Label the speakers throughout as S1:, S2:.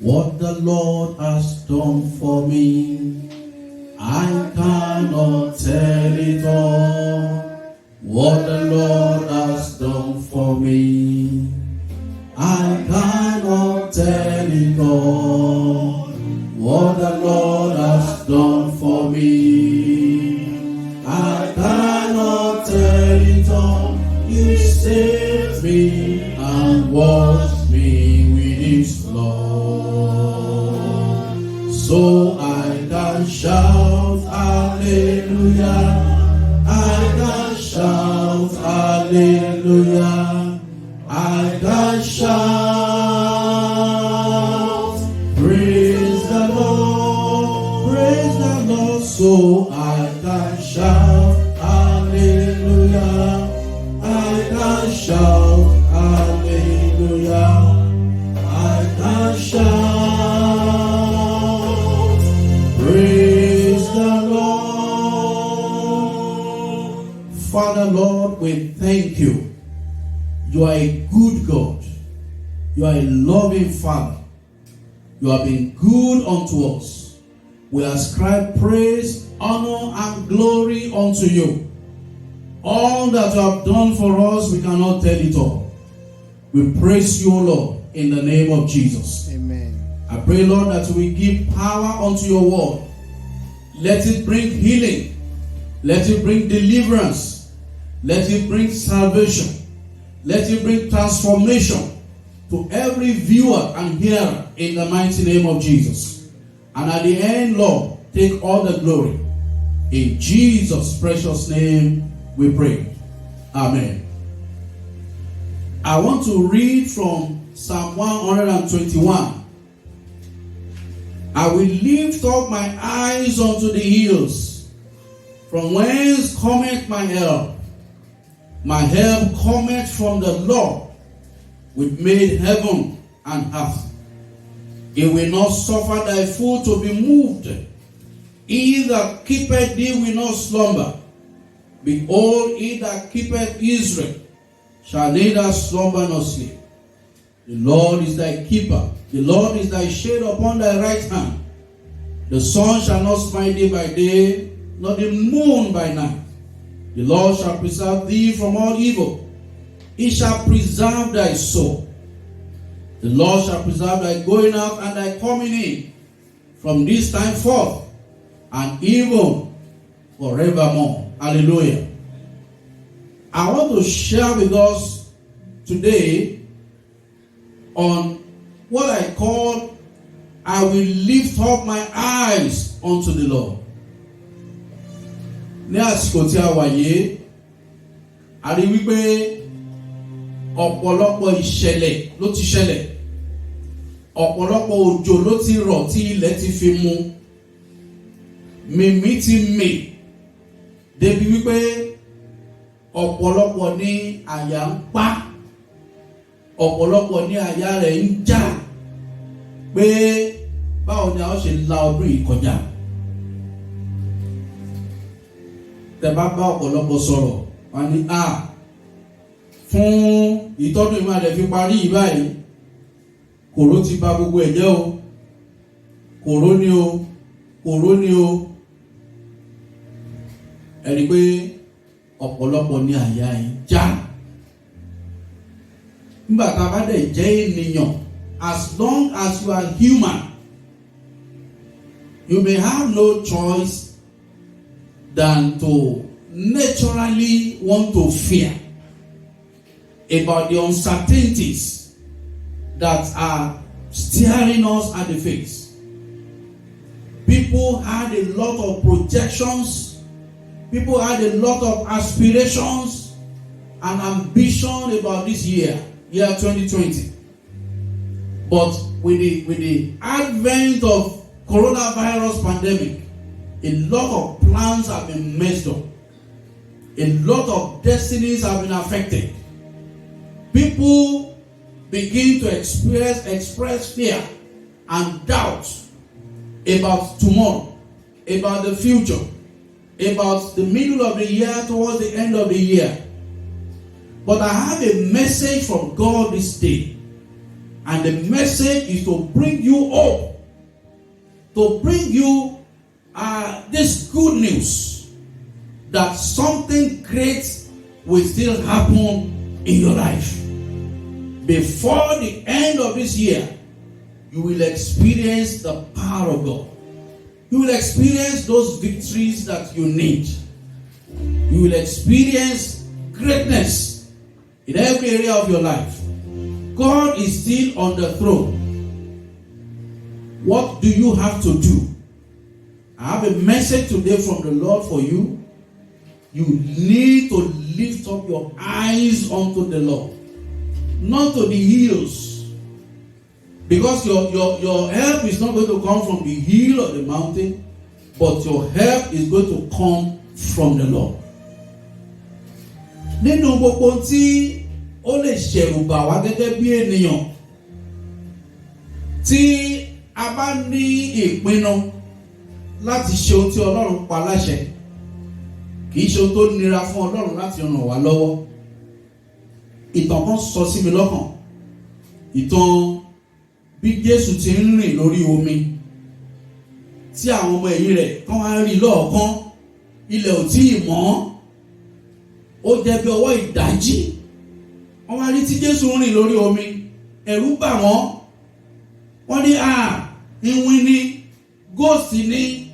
S1: What the Lord has done for me, I cannot tell it all. What the Lord has done for me, I cannot tell it all. What the Lord has done for me, I cannot tell it all. He saved me and washed me with His blood, so I can shout hallelujah. I can shout hallelujah. I can shout praise the Lord, so I can shout hallelujah. I can shout hallelujah. I can shout praise the Lord. Father, Lord, we thank you. You are a good God. You are a loving Father. You have been good unto us. We ascribe praise, honor, and glory unto you. All that you have done for us, we cannot tell it all. We praise you, Lord, in the name of Jesus.
S2: Amen.
S1: I pray, Lord, that we give power unto your word. Let it bring healing. Let it bring deliverance. Let it bring salvation. Let it bring transformation to every viewer and hearer in the mighty name of Jesus. And at the end, Lord, take all the glory. In Jesus' precious name we pray. Amen. I want to read from Psalm 121. I will lift up my eyes unto the hills, from whence cometh my help. My help cometh from the Lord, which made heaven and earth. He will not suffer thy foot to be moved. He that keepeth thee will not slumber. Behold, he that keepeth Israel shall neither slumber nor sleep. The Lord is thy keeper. The Lord is thy shade upon thy right hand. The sun shall not smite thee by day, nor the moon by night. The Lord shall preserve thee from all evil. He shall preserve thy soul. The Lord shall preserve thy going out and thy coming in, from this time forth, and even forevermore. Hallelujah. I want to share with us today on what I call, I will lift up my eyes unto the Lord. Ní àsìkò tí a wà yìí, a rí wípé ọ̀pọ̀lọpọ̀ ìṣẹ̀lẹ̀ ló ti ṣẹlẹ̀. Ọ̀pọ̀lọpọ̀ òjò ló ti rọ̀ tí ilẹ̀ ti fi mu. Mìmí ti mì. Débi wípé ọ̀pọ̀lọpọ̀ ní àyà ń pa. Ọ̀pọ̀lọpọ̀ ní àyà rẹ̀ ń já. Pé báwo ni a ó ṣe la ọdún yìí kọjá. Tẹ́ bá bá ọ̀pọ̀lọpọ̀ sọ̀rọ̀, wọ́n ní fún ìtọ́dún ìmọ̀ rẹ̀ fi parí yìí báyìí. Kòró ti bà gbogbo ẹ̀ jẹ́ o. Kòró ni o. Kòró ni o. Ẹ̀rí pé ọ̀pọ̀lọpọ̀ ní àyà ẹ̀ já. Nígbà tá a bá dẹ̀ jẹ́ ènìyàn, as long as you are human, you may have no choice than to naturally want to fear about the uncertainties that are staring us at the face. People had a lot of projections. People had a lot of aspirations and ambition about this year 2020. But with the advent of coronavirus pandemic, a lot of plans have been messed up. A lot of destinies have been affected. People begin to express fear and doubt about tomorrow, about the future, about the middle of the year towards the end of the year. But I have a message from God this day And the message is to bring you hope, to bring you this good news that something great will still happen in your life. Before the end of this year, you will experience the power of God. You will experience those victories that you need. You will experience greatness in every area of your life. God is still on the throne. What do you have to do? I have a message today from the Lord for you. You need to lift up your eyes unto the Lord, not to the hills. Because your help is not going to come from the hill or the mountain, but your help is going to come from the Lord. Nínú gbogbo tí ó lè ṣẹ̀rù bà wá gẹ́gẹ́ bí ènìyàn, tí a bá ní ìpinnu láti ṣe ohun tí Ọlọ́run pa láṣẹ, kì í ṣe ohun tó nira fún Ọlọ́run láti ràn wá lọ́wọ́. Ìtàn kan sọ sí mi lọ́kàn. Ìtàn bí Jésù ti ń rìn lórí omi, tí àwọn ọmọ ẹ̀yìn rẹ̀ kán wá rí lọ́ọ̀kan, ilẹ̀ ò tíì mọ́, ó jẹ́ bí ọwọ́ ìdájí, wọ́n wá rí tí Jésù ń rìn lórí omi, ẹ̀rù bà wọ́n, wọ́n ní ìwìn ni, ghost ni,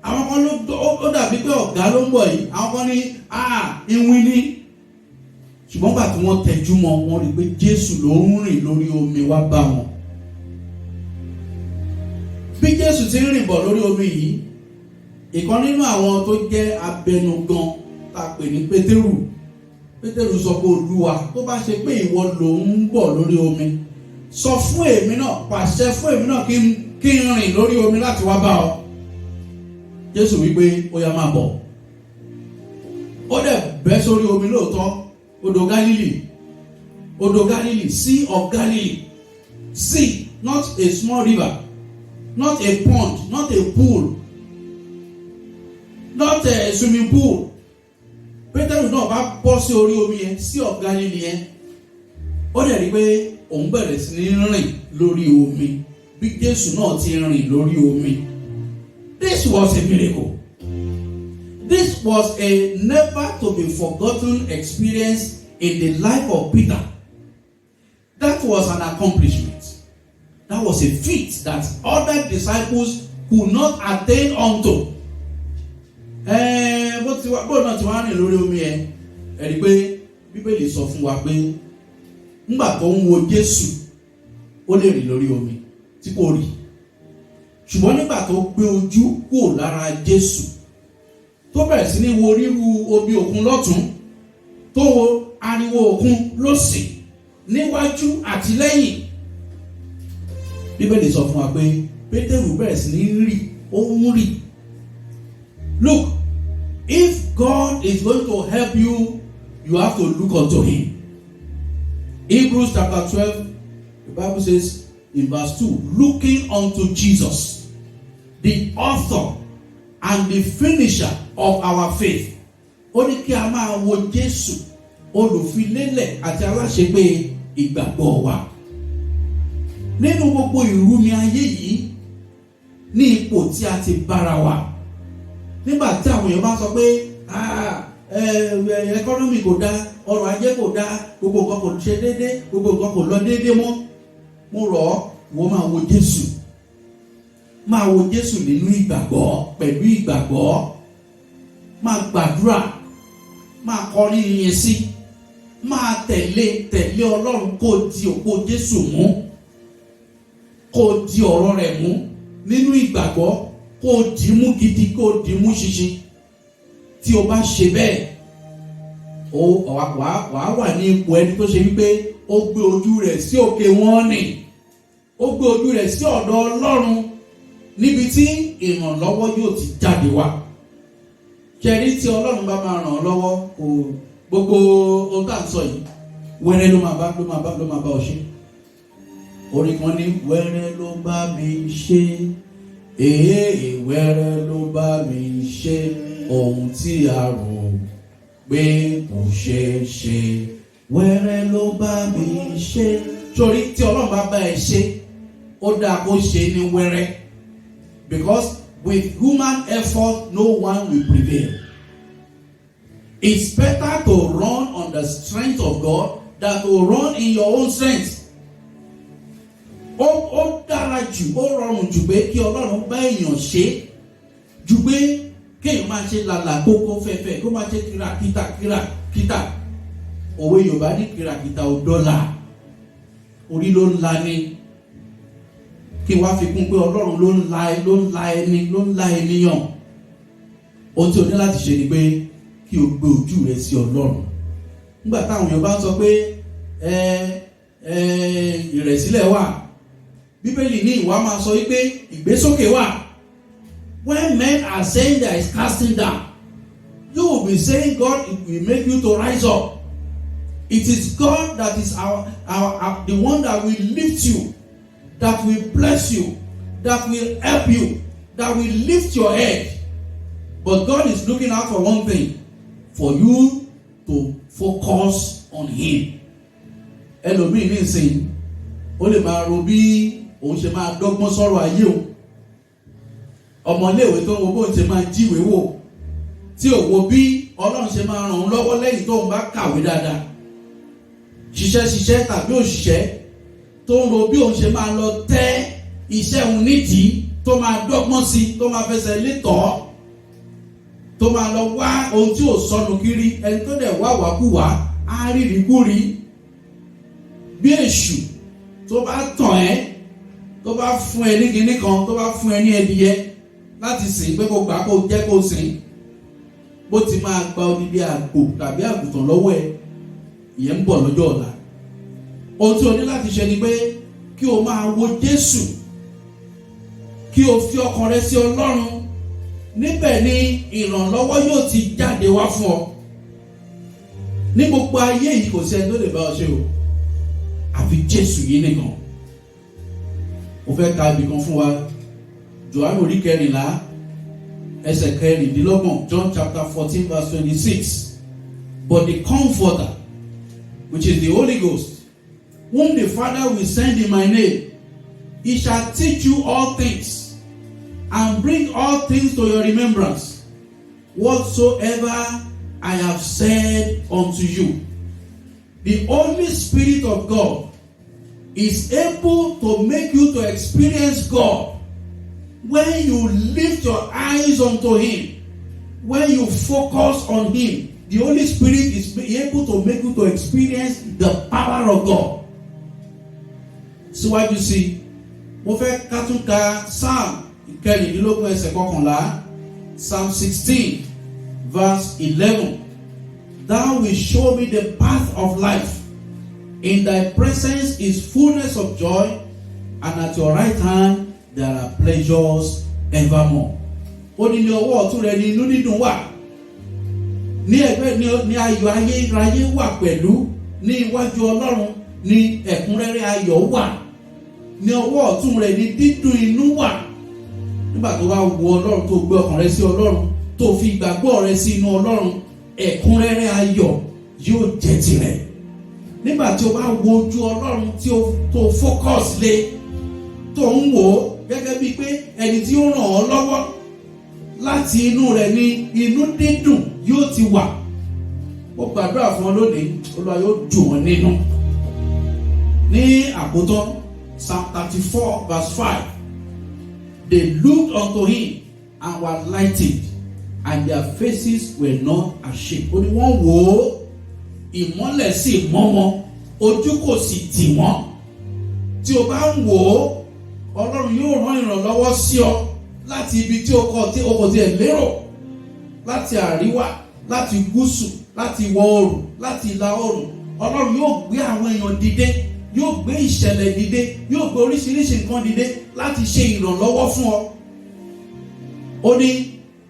S1: àwọn kan ló dàbí pé ọ̀gá ló ń bọ̀ yìí, àwọn kan ní ìwìn ni. Ṣùgbọ́n gbà tí wọ́n tẹjú mọ́, wọ́n rí pé Jésù ló ń rìn lórí omi wá bá wọn. Bí Jésù ti ń rìn bọ̀ lórí omi yìí, ìkan nínú àwọn tó jẹ́ abẹnugan tá pè ní Pétérù sọ pé Olúwa, tó bá ṣe pé ìwọ ló ń bọ̀ lórí omi, sọ fún èmi náà, pàṣẹ fún èmi náà kí n rìn lórí omi láti wá bá ọ. Jésù wípé ó yá máa bọ̀. Ó dẹ̀ bẹ́ sórí omi lóòótọ́, odò Galilee, Sea of Galilee. Sea, not a small river, not a pond, not a pool, not a swimming pool. Pétérù náà bá bọ́ sí orí omi yẹn, Sea of Galilee yẹn. Ó dẹ̀ rí pé òun bẹ̀rẹ̀ sí ní rìn lórí omi, bí Jésù náà ti rìn lórí omi. This was a miracle. This was a never to be forgotten experience in the life of Peter. That was an accomplishment. That was a feat that other disciples could not attain unto. Bó náà ti wá rìn lórí omi ẹ̀, ẹ̀rí pé Bíbélì sọ fún wa pé ńgbà tó ń wo Jésù, ó lè rìn lórí omi tí kò rí. Ṣùgbọ́n nígbà tó gbé ojú kúrò lára Jésù, tó bẹ̀rẹ̀ sí ní wo ríru omi òkun lọ́tún, tó wo ariwo òkun lósì, níwájú àti lẹ́yìn. Bíbélì sọ fún wa pé Pétérù bẹ̀rẹ̀ sí ní rì, ó ń rì. Look, if God is going to help you, you have to look unto Him. Hebrews chapter 12, the Bible says in verse 2, looking unto Jesus, the author and the finisher of our faith. Ó ní kí a máa wo Jésù, olùfilélẹ̀ àti aláṣepé ìgbàgbọ́ wa. Nínú gbogbo ìrúmi ayé yìí, ní ipò tí a ti bára wa, nígbà tí àwọn èèyàn bá sọ pé ẹkọ́nọ́mì kò dá, ọrọ̀ ajé kò dá, gbogbo nǹkan kò ṣe déédé, gbogbo nǹkan kò lọ déédé mọ́, mo rọ̀ ọ́, ìwọ máa wo Jésù. Máa wo Jésù nínú ìgbàgbọ́, pẹ̀lú ìgbàgbọ́. Máa gbàdúrà, máa kọrin ìyìn sí, máa tẹ̀lé Ọlọ́run, kó di òpó Jésù mú, kó di ọ̀rọ̀ rẹ̀ mú nínú ìgbàgbọ́, kó dì mú gidi, kó dì mú ṣinṣin. Tí o bá ṣe bẹ́ẹ̀, wàá wà ní ipò ẹni tó ṣe wípé ó gbé ojú rẹ̀ sí òkè wọn nì, ó gbé ojú rẹ̀ sí ọ̀dọ̀ Ọlọ́run, níbi tí ìrànlọ́wọ́ yóò ti jáde wá. Kẹrí tí Ọlọ́run bá máa ràn ọ́ lọ́wọ́, gbogbo ohun tá à ń sọ yìí, wẹ́rẹ́ ló máa bá ọ ṣe. Orin kan ní wẹ́rẹ́ ló bá mi ṣe, wẹ́rẹ́ ló bá mi ṣe, ohun tí a rò pé kò ṣeé ṣe. Wẹ́rẹ́ ló bá mi ṣe, torí tí Ọlọ́run bá bá ẹ ṣe ó dáa kó ṣe ní wẹ́rẹ́, because with human effort no one will prevail. It's better to run on the strength of God than to run in your own strength. Ó dára jù, ó rọrùn jù pé kí Ọlọ́run bá èèyàn ṣe jù pé kéèyàn máa ṣe làlà kókó fẹ́fẹ́ kó máa ṣe kìràkìtà. Òwe Yorùbá ní kìràkìtà ò dọ́là, orí ló ń la ni. Kí wá fi kún pé Ọlọ́run ló ń la ènìyàn. Ohun tí o ní láti ṣe ni pé kí o gbé ojú rẹ sí Ọlọ́run. Nígbà táwọn èèyàn bá sọ pé ìrẹ̀sílẹ̀ wà, Bíbélì ní ìwà máa sọ wípé ìgbésókè wà. When men are saying there is casting down, you will be saying God will make you to rise up. It is God that is the one that will lift you, that will bless you, that will help you, that will lift your head. But God is looking out for one thing, for you to focus on Him. Ẹlòmíì ní ìsìn, ó lè máa ro bí òun ṣe máa dọ́gbọ́n sọ̀rọ̀ ayé o. Ọmọléèwé tó ń wo bóun ṣe máa jíwèé wò, tí ò wo bí Ọlọ́run ṣe máa ràn án lọ́wọ́ lẹ́yìn tó ń bá kàwé dáadáa. Ṣiṣẹ́ tàbí òṣìṣẹ́ tó ń ro bí òun ṣe máa lọ tẹ́ iṣẹ́ òun nídìí, tó máa dọ́gbọ́n sí, tó máa fẹsẹ̀ létọ̀ọ́, tó máa lọ wá ohun tí ò sọnù kiri. Ẹni tó dẹ̀ wá wákúwá á rí ìrìkúrí. Bí èṣù tó bá tàn ẹ́, tó bá fún ẹ ní kinní kan, tó bá fún ẹ ní ẹdìyẹ láti sìn pé kó gbà kó jẹ́ kó sìn, bó ti máa gba odidi àgbò tàbí àgùntàn lọ́wọ́ ẹ, ìyẹn ń bọ̀ lọ́jọ́ ọ̀la. Ohun tí o ní láti ṣe ni pé kí o máa wo Jésù, kí o fi ọkàn rẹ sí Ọlọ́run. Níbẹ̀ ni ìrànlọ́wọ́ yóò ti jáde wá fún ọ. Ní gbogbo ayé yìí kò sí ẹni tó lè bá ọ ṣe o, àfi Jésù yìí nìkan. Mo fẹ́ ka ibì kan fún wa, Jòhánù orí 14 ẹsẹ̀ 16, John chapter 14 verse 26. But the Comforter, which is the Holy Ghost, whom the Father will send in my name, He shall teach you all things, and bring all things to your remembrance, whatsoever I have said unto you. The Holy Spirit of God is able to make you to experience God when you lift your eyes unto Him, when you focus on Him. The Holy Spirit is able to make you to experience the power of God. So what you see, mo fẹ́ ká tún ka Psalm 11, Psalm 16 verse 11. Thou wilt show me the path of life. In thy presence is fullness of joy, and at your right hand there are pleasures evermore. Ó ní ọwọ́ ọ̀tún rẹ ní inú dídùn wà. Ní ẹ̀gbẹ́ ní ayọ̀ ayérayé wà pẹ̀lú. Ní iwájú Ọlọ́run ní ẹ̀kúnrẹ́rẹ́ ayọ̀ wà. Ní ọwọ́ ọ̀tún rẹ ní dídùn inú wà. Nígbà tó bá wo Ọlọ́run, tó gbé ọkàn rẹ sí Ọlọ́run, tó fi ìgbàgbọ́ rẹ sí inú Ọlọ́run, ẹ̀kúnrẹ́rẹ́ ayọ̀ yóò jẹ́ tirẹ̀. Nígbà tí o bá wo ojú Ọlọ́run, tí o tó focus lé, tó ń wò ó gẹ́gẹ́ bíi pé ẹni tí ó ràn ọ́ lọ́wọ́, láti inú rẹ̀ ní inú dídùn yóò ti wà. Ó gbàdúrà fún ọ lónìí, Olúwa yóò dùn ọ́ nínú. Ní àkótán, Psalm 34 verse 5. They looked unto Him and were lightened, and their faces were not ashamed. Ó ní wọ́n wò ó, ìmọ́lẹ̀ sì mọ́ wọn, ojú kò sì tì wọ́n. Tí o bá ń wò ó, Ọlọ́run yóò rán ìrànlọ́wọ́ sí ọ láti ibi tí o kò tiẹ̀ lérò, láti àríwá, láti gúúsù, láti ìwọ̀ oòrùn, láti ìlà oòrùn. Ọlọ́run yóò gbé àwọn èèyàn dìde, yóò gbé ìṣẹ̀lẹ̀ dìde, yóò gbé oríṣiríṣi nǹkan dìde láti ṣe ìrànlọ́wọ́ fún ọ. Ó ní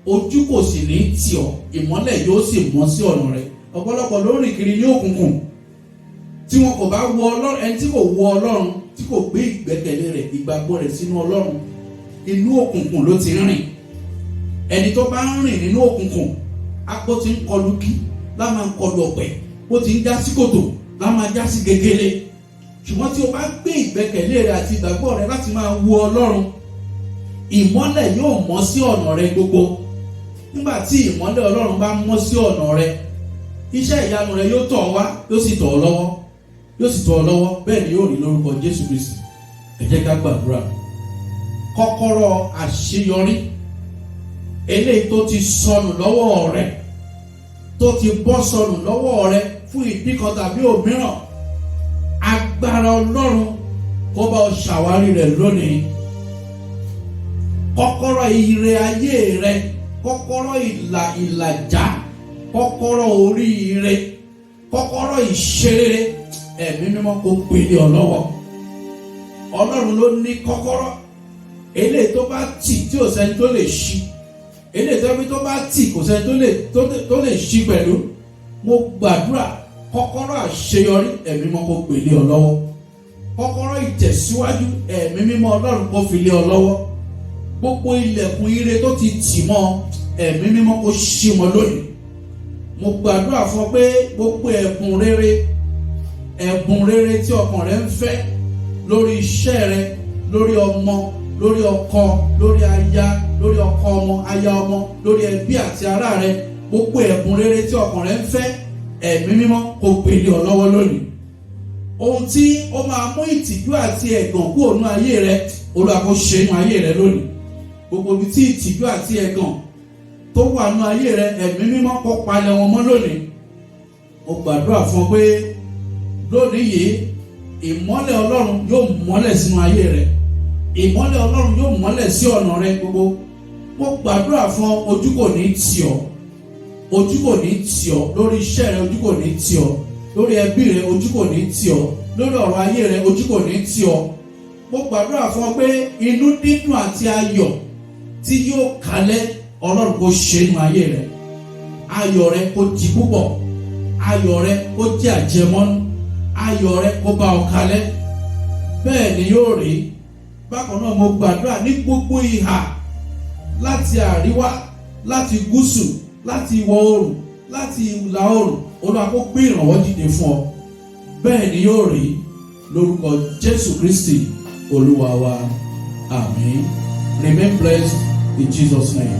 S1: ojú kò sì ní tì ọ́, ìmọ́lẹ̀ yóò sì mọ́ sí ọ̀nà rẹ̀. Ọ̀pọ̀lọpọ̀ ló rìn kiri ní òkùnkùn, tí wọn kò bá wo Ọlọ́run. Ẹni tí kò wo Ọlọ́run, tí kò gbé ìgbẹ́kẹ̀lé rẹ̀, ìgbàgbọ́ rẹ̀ sínú Ọlọ́run, inú òkùnkùn ló ti rìn. Ẹni tó bá ń rìn nínú òkùnkùn, bó ti ń kọlu kí lá máa ń kọlu ọ̀pẹ, bó ti ń já sí kòtò lá máa já sí gegele. ṣùgbọ́n tí o bá gbé ìgbẹ́kẹ̀lé rẹ àti ìgbàgbọ́ rẹ láti máa wo Ọlọ́run, ìmọ́lẹ̀ yóò mọ́ sí ọ̀nà rẹ gbogbo. Nígbà tí ìmọ́lẹ̀ Ọlọ́run bá mọ́ sí ọ̀nà rẹ, iṣẹ́ ìyanu rẹ yóò tọ̀ wá, yóò sì tọ̀ ọ́ lọ́wọ́, yóò sì tọ̀ ọ́ lọ́wọ́. Bẹ́ẹ̀ ni yóò rí lórúkọ Jésù Kristi. Ẹ jẹ́ ká gbàdúrà. Kọ́kọ́rọ́ àṣeyọrí eléyìí tó ti sọnù lọ́wọ́ rẹ, tó ti bọ́ sọnù lọ́wọ́ rẹ fún ìdí kan tàbí òmíràn, agbára Ọlọ́run kó bá ọ ṣàwárí rẹ̀ lónìí. Kọ́kọ́rọ́ ire ayé rẹ, kọ́kọ́rọ́ ìlàjà, kọ́kọ́rọ́ oríire, kọ́kọ́rọ́ ìṣerere, ẹ̀mí mímọ́ kó gbélé ọ lọ́wọ́. Ọlọ́run ló ní kọ́kọ́rọ́ eléyìí tó bá tì tí ò sẹ́ni tó lè ṣí, eléyìí tó bá tì kò sẹ́ni tó lè ṣí pẹ̀lú. Mo gbàdúrà kọ́kọ́rọ́ àṣeyọrí, ẹ̀mí mímọ́ kó gbélé ọ lọ́wọ́. Kọ́kọ́rọ́ ìtẹ̀síwájú, ẹ̀mí mímọ́ Ọlọ́run kó fi lé ọ lọ́wọ́. Gbogbo ilẹ̀kùn ire tó ti tì mọ́, ẹ̀mí mímọ́ kó ṣí wọn lónìí. Mo gbàdúrà fún ọ pé gbogbo ẹ̀bùn rere tí ọkàn rẹ ń fẹ́ lórí iṣẹ́ rẹ, lórí ọmọ, lórí ọkọ, lórí aya, lórí ọkọ ọmọ, aya ọmọ, lórí ẹbí àti ará rẹ, gbogbo ẹ̀bùn rere tí ọkàn rẹ ń fẹ́, ẹ̀mí mímọ́ kó gbélé ọ lọ́wọ́ lónìí. Ohun tí ó máa mú ìtìjú àti ẹ̀gàn kúrò nínú ayé rẹ, Olúwa kó ṣe nínú ayé rẹ lónìí. Gbogbo ibi tí ìtìjú àti ẹ̀gàn tó wà nínú ayé rẹ, ẹ̀mí mímọ́ kó palẹ̀ wọn mọ́ lónìí. Mo gbàdúrà fún ọ pé lónìí yìí ìmọ́lẹ̀ Ọlọ́run yóò mọ́lẹ̀ sínú ayé rẹ, ìmọ́lẹ̀ Ọlọ́run yóò mọ́lẹ̀ sí ọ̀nà rẹ gbogbo. Mo gbàdúrà fún ọ, ojú kò ní tì ọ́, ojú kò ní tì ọ́ lórí iṣẹ́ rẹ, ojú kò ní tì ọ́ lórí ẹbí rẹ, ojú kò ní tì ọ́ lórí ọ̀rọ̀ ayé rẹ, ojú kò ní tì ọ́. Mo gbàdúrà fún ọ pé inú dídùn àti ayọ̀ tí yóò kalẹ̀, Ọlọ́run kó ṣe nínú ayé rẹ. Ayọ̀ rẹ kó di púpọ̀, ayọ̀ rẹ kó jẹ́ àjẹmọ́nú, ayọ̀ rẹ kó bá ọ kalẹ̀. Bẹ́ẹ̀ ni yóò rí. Bákan náà mo gbàdúrà ní gbogbo ìhà, láti àríwá, láti gúúsù, láti ìwọ̀ oòrùn, láti ìlà oòrùn, Olúwa kó gbé ìrànwọ́ dìde fún ọ. Bẹ́ẹ̀ ni yóò rí lórúkọ Jésù Kristi Olúwa wa. Àmín. Remain blessed in Jesus' name.